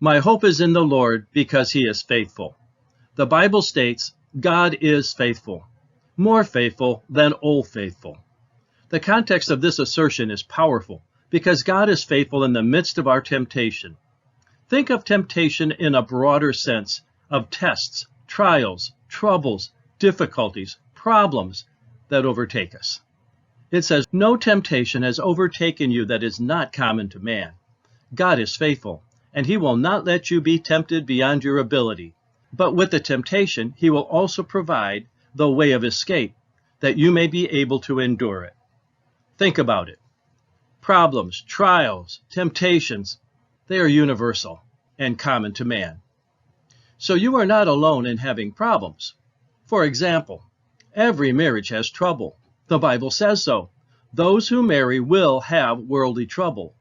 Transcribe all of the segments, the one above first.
My hope is in the Lord because he is faithful. The Bible states God is faithful, more faithful than old faithful. The context of this assertion is powerful because God is faithful in the midst of our temptation. Think of temptation in a broader sense of tests, trials, troubles, difficulties, problems that overtake us. It says, no temptation has overtaken you that is not common to man. God is faithful, and he will not let you be tempted beyond your ability. But with the temptation, he will also provide the way of escape, that you may be able to endure it. Think about it. Problems, trials, temptations, they are universal and common to man. So you are not alone in having problems. For example, every marriage has trouble. The Bible says so. Those who marry will have worldly trouble.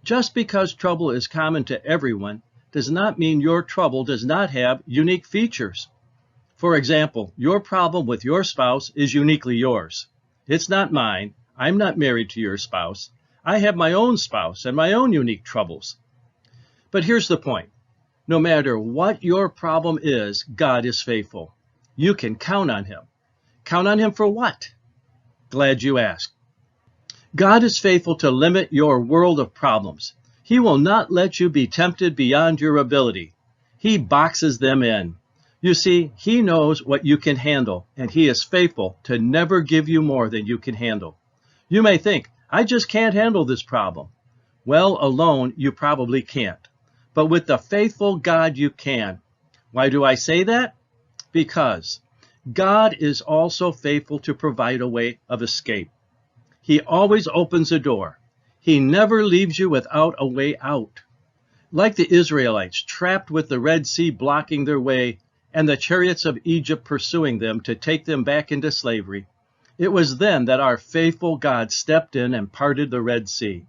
Just because trouble is common to everyone does not mean your trouble does not have unique features. For example, your problem with your spouse is uniquely yours. It's not mine. I'm not married to your spouse. I have my own spouse and my own unique troubles. But here's the point. No matter what your problem is, God is faithful. You can count on him. Count on him for what? Glad you asked. God is faithful to limit your world of problems. He will not let you be tempted beyond your ability. He boxes them in. You see, he knows what you can handle, and he is faithful to never give you more than you can handle. You may think, I just can't handle this problem. Well, alone, you probably can't. But with the faithful God, you can. Why do I say that? Because God is also faithful to provide a way of escape. He always opens a door. He never leaves you without a way out. Like the Israelites, trapped with the Red Sea blocking their way and the chariots of Egypt pursuing them to take them back into slavery, it was then that our faithful God stepped in and parted the Red Sea.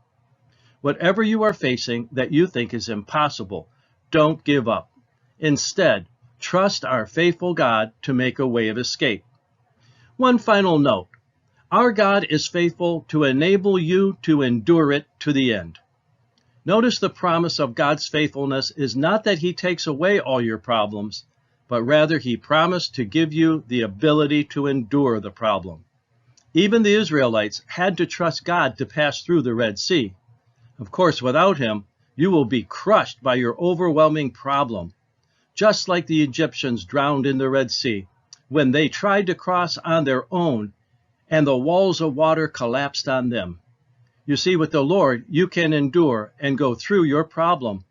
Whatever you are facing that you think is impossible, don't give up. Instead, trust our faithful God to make a way of escape. One final note. Our God is faithful to enable you to endure it to the end. Notice the promise of God's faithfulness is not that he takes away all your problems, but rather he promised to give you the ability to endure the problem. Even the Israelites had to trust God to pass through the Red Sea. Of course, without him, you will be crushed by your overwhelming problem, just like the Egyptians drowned in the Red Sea when they tried to cross on their own and the walls of water collapsed on them. You see, with the Lord, you can endure and go through your problem.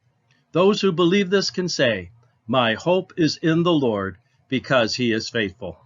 Those who believe this can say, my hope is in the Lord because he is faithful.